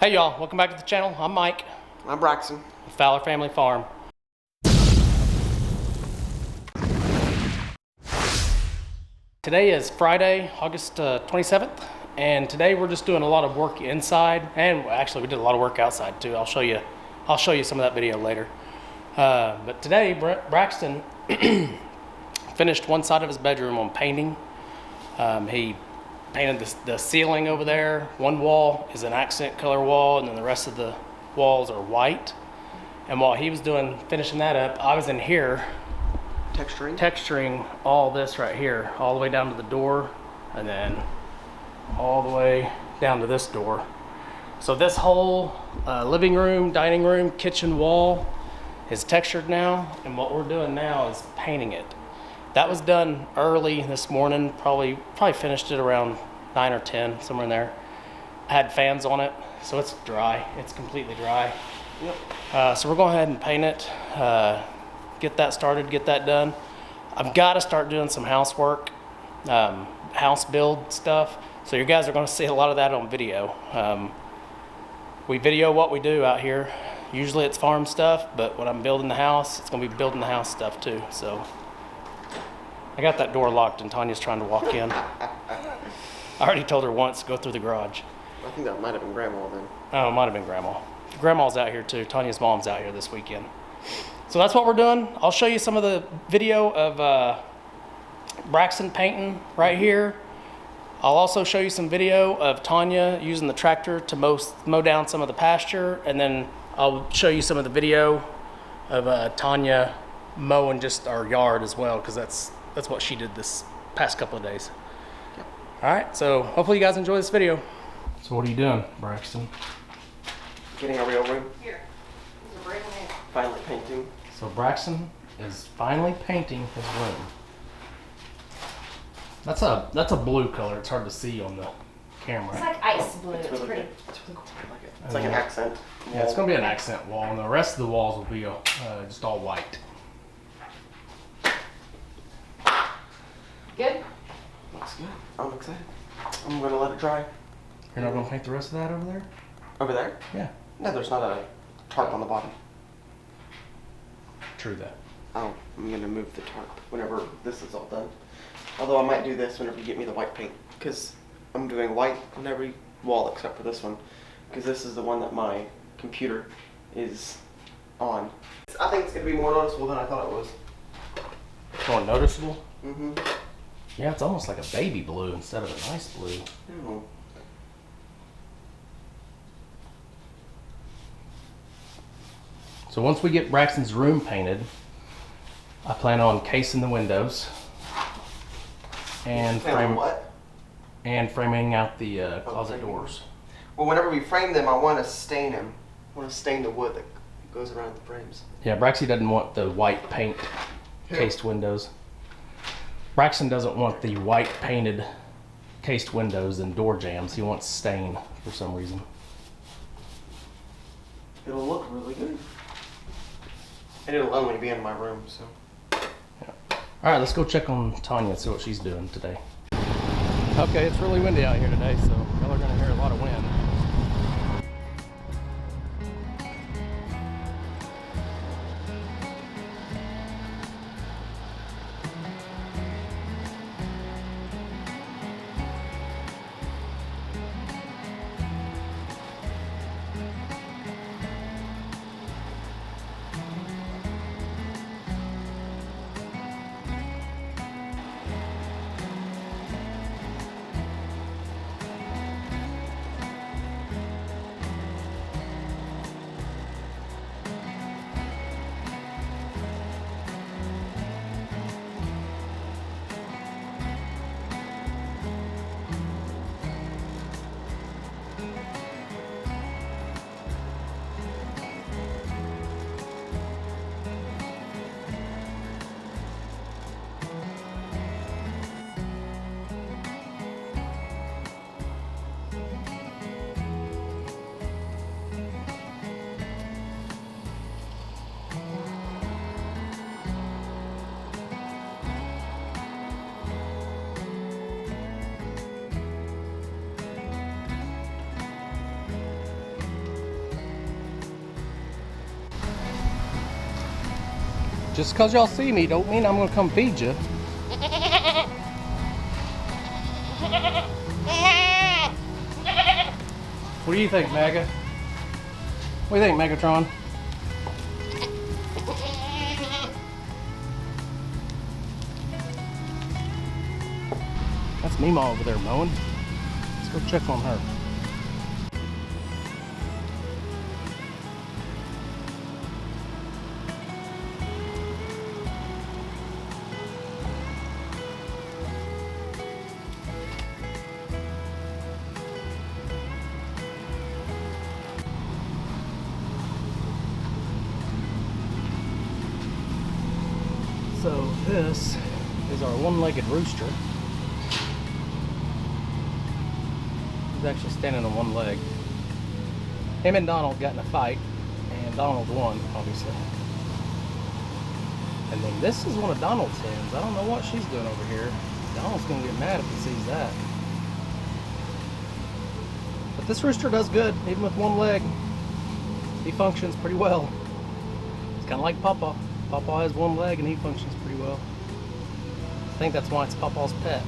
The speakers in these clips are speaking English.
Hey y'all, welcome back to the channel. I'm Mike. I'm Braxton. Fowler Family Farm. Today is Friday, August 27th, and today we're just doing a lot of work inside, and actually we did a lot of work outside too. I'll show you some of that video later. But today Braxton finished one side of his bedroom on painting. He painted the ceiling over there. One wall is an accent color wall, and then the rest of the walls are white. And while he was finishing that up, I was in here texturing all this right here, all the way down to the door, and then all the way down to this door. So this whole living room, dining room, kitchen wall is textured now, and what we're doing now is painting it. That was done early this morning, probably finished it around 9 or 10, somewhere in there. I had fans on it, so it's dry. It's completely dry. Yep. So we're going ahead and paint it, get that started, get that done. I've got to start doing some housework, house build stuff. So you guys are going to see a lot of that on video. We video what we do out here. Usually it's farm stuff, but when I'm building the house, it's going to be building the house stuff too. So I got that door locked and Tanya's trying to walk in. I already told her once to go through the garage. I think that might have been Grandma then. Oh, it might have been Grandma. Grandma's out here too. Tanya's mom's out here this weekend. So that's what we're doing. I'll show you some of the video of Braxton painting right here. I'll also show you some video of Tanya using the tractor to mow down some of the pasture, and then I'll show you some of the video of Tanya mowing just our yard as well, because that's what she did this past couple of days. Yep. All right, so hopefully you guys enjoy this video. So what are you doing, Braxton? Getting a real room. Here. These are brand new. Finally painting. So Braxton is finally painting his room. That's a blue color. It's hard to see on the camera. It's like ice blue. It's really pretty. good. It's really cool. I like it. It's like an accent. Yeah, it's gonna be an accent wall, and the rest of the walls will be just all white. Good? Looks good. I'm excited. I'm gonna let it dry. You're not gonna paint the rest of that over there? Over there? Yeah. No, there's not a tarp on the bottom. True that. Oh, I'm gonna move the tarp whenever this is all done. Although I might do this whenever you get me the white paint, because I'm doing white on every wall except for this one, because this is the one that my computer is on. I think it's gonna be more noticeable than I thought it was. More noticeable? Mm-hmm. Yeah, it's almost like a baby blue instead of a nice blue. Oh. So once we get Braxton's room painted, I plan on casing the windows and framing out the closet doors. Well, whenever we frame them, I want to stain them. I want to stain the wood that goes around the frames. Yeah, Braxy doesn't want the white paint cased windows. Braxton doesn't want the white painted cased windows and door jambs. He wants stain for some reason. It'll look really good. And it'll only be in my room, so. Yeah. All right, let's go check on Tanya and see what she's doing today. Okay, it's really windy out here today, so y'all are gonna hear a lot of wind. Just because y'all see me don't mean I'm gonna come feed you. What do you think, Mega? What do you think, Megatron? That's Mima over there mowing. Let's go check on her. So this is our one-legged rooster. He's actually standing on one leg. Him and Donald got in a fight, and Donald won, obviously. And then this is one of Donald's hens. I don't know what she's doing over here. Donald's gonna get mad if he sees that. But this rooster does good, even with one leg. He functions pretty well. It's kind of like Papa. Papa has one leg and he functions pretty well. I think that's why it's Papa's pet.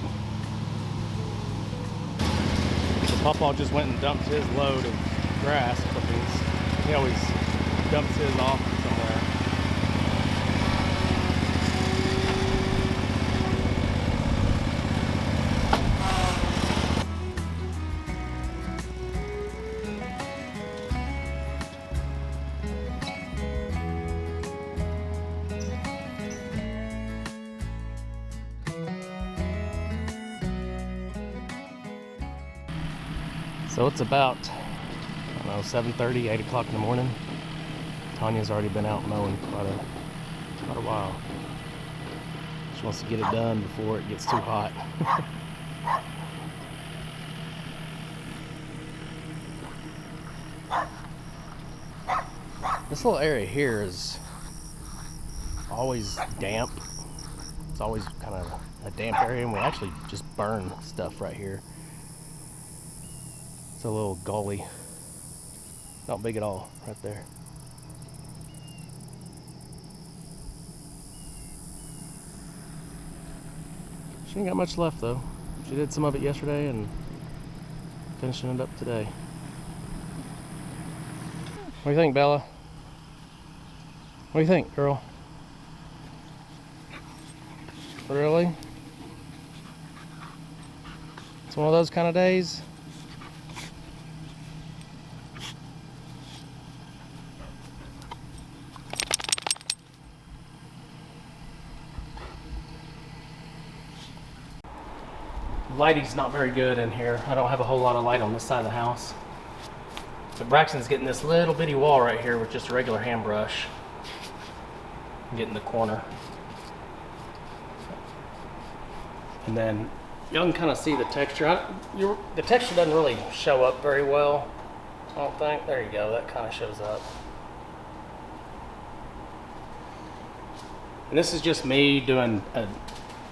So Papa just went and dumped his load of grass clippings. He always dumps his off somewhere. So it's about, I don't know, 7:30, 8 o'clock in the morning. Tanya's already been out mowing for quite a while. She wants to get it done before it gets too hot. This little area here is always damp. It's always kind of a damp area, and we actually just burn stuff right here. It's a little gully. Not big at all, right there. She ain't got much left though. She did some of it yesterday and finishing it up today. What do you think, Bella? What do you think, girl? Really? It's one of those kind of days. Lighting's not very good in here. I don't have a whole lot of light on this side of the house. But Braxton's getting this little bitty wall right here with just a regular hand brush. Getting the corner. And then you can kind of see the texture. The texture doesn't really show up very well, I don't think. There you go, that kind of shows up. And this is just me doing a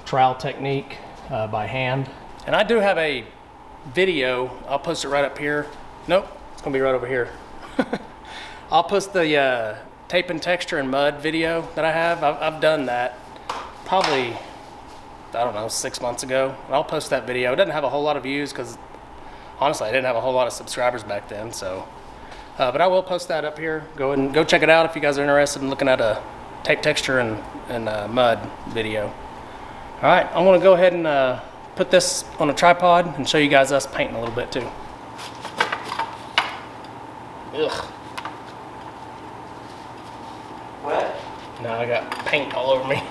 trowel technique by hand. And I do have a video, I'll post it right up here. Nope, it's gonna be right over here. I'll post the tape and texture and mud video that I have. I've done that probably, I don't know, 6 months ago. I'll post that video. It doesn't have a whole lot of views because honestly I didn't have a whole lot of subscribers back then. So, but I will post that up here. Go check it out if you guys are interested in looking at a tape texture and mud video. All right, I'm gonna go ahead and put this on a tripod and show you guys us painting a little bit too. Ugh. What? Now I got paint all over me.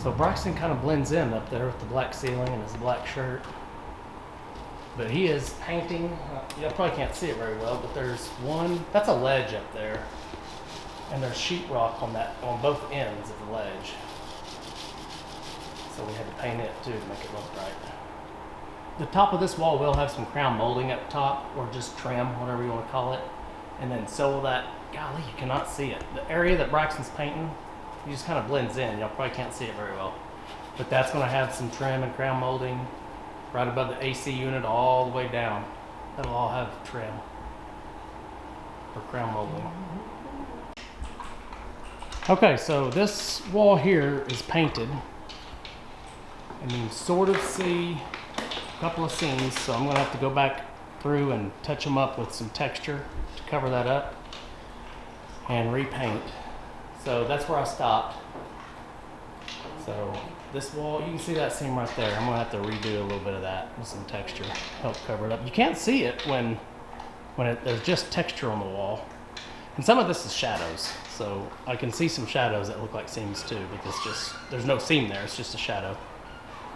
So Braxton kind of blends in up there with the black ceiling and his black shirt. But he is painting, you probably can't see it very well, but there's one, that's a ledge up there. And there's sheetrock on both ends of the ledge. So we had to paint it too to make it look right. The top of this wall will have some crown molding up top, or just trim, whatever you want to call it. And then so will that, golly, you cannot see it. The area that Braxton's painting, it just kind of blends in. Y'all probably can't see it very well. But that's going to have some trim and crown molding right above the AC unit all the way down. That'll all have trim or crown molding. Okay, so this wall here is painted. And you can sort of see a couple of seams, so I'm going to have to go back through and touch them up with some texture to cover that up and repaint. So that's where I stopped. So this wall, you can see that seam right there. I'm going to have to redo a little bit of that with some texture, help cover it up. You can't see it when there's just texture on the wall. And some of this is shadows, so I can see some shadows that look like seams too, but there's no seam there, it's just a shadow.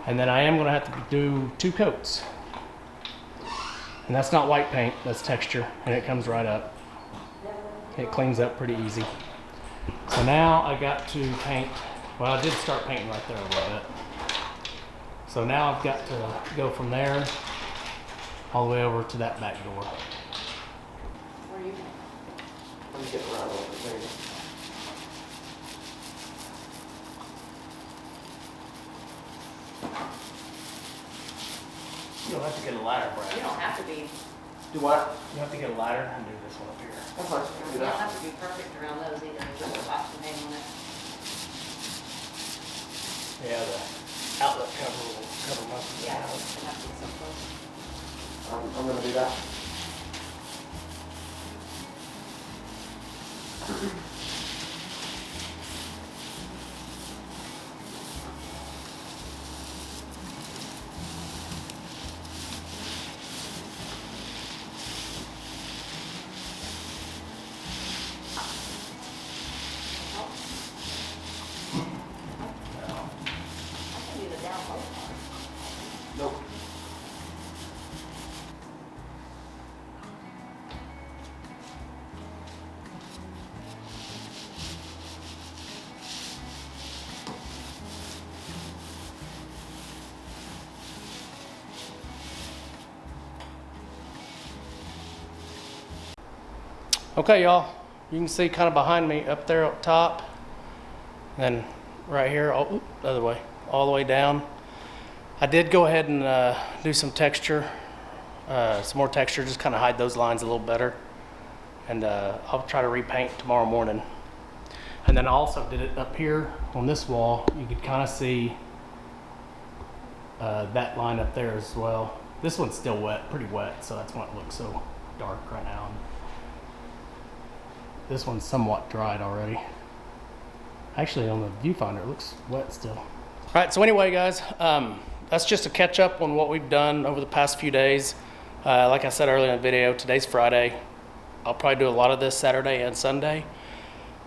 And then I am going to have to do 2 coats. And that's not white paint, that's texture, and it comes right up. It cleans up pretty easy. So now I got to paint, well, I did start painting right there a little bit. So now I've got to go from there all the way over to that back door. Where are you? Let me get around over there. You'll have to get a ladder, You Brad. don't have to be, Do what? You have to get a ladder and do this one up here. That's fine. you Do don't that. have to be perfect around those either, just watch the name on it. Yeah, the outlet cover will cover most of the Yeah, house. it has to be so close. I'm gonna do that. I can do the down low part. Nope. Okay, y'all, you can see kind of behind me up there up top, and then right here, the other way, all the way down. I did go ahead and do some texture, some more texture, just kind of hide those lines a little better. And I'll try to repaint tomorrow morning. And then I also did it up here on this wall. You could kind of see that line up there as well. This one's still wet, pretty wet, so that's why it looks so dark right now. This one's somewhat dried already. Actually, on the viewfinder, it looks wet still. All right, so anyway, guys, that's just a catch up on what we've done over the past few days. Like I said earlier in the video, today's Friday. I'll probably do a lot of this Saturday and Sunday.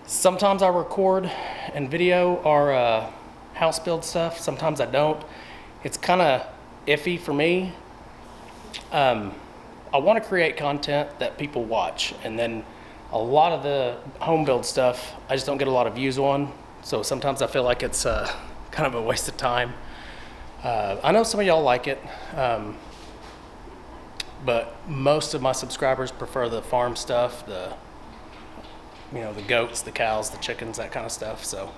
Sometimes I record and video our house build stuff. Sometimes I don't. It's kind of iffy for me. I want to create content that people watch, and then a lot of the home build stuff I just don't get a lot of views on, so sometimes I feel like it's kind of a waste of time. I know some of y'all like it, but most of my subscribers prefer the farm stuff, the goats, the cows, the chickens, that kind of stuff. So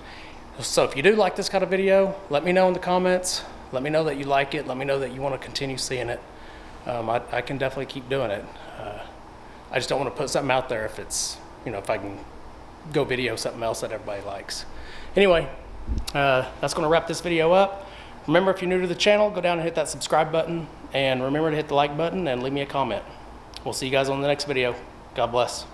if you do like this kind of video, let me know in the comments. Let me know that you like it. Let me know that you want to continue seeing it. I can definitely keep doing it. I just don't want to put something out there if it's, if I can go video something else that everybody likes. Anyway, that's going to wrap this video up. Remember, if you're new to the channel, go down and hit that subscribe button, and remember to hit the like button and leave me a comment. We'll see you guys on the next video. God bless.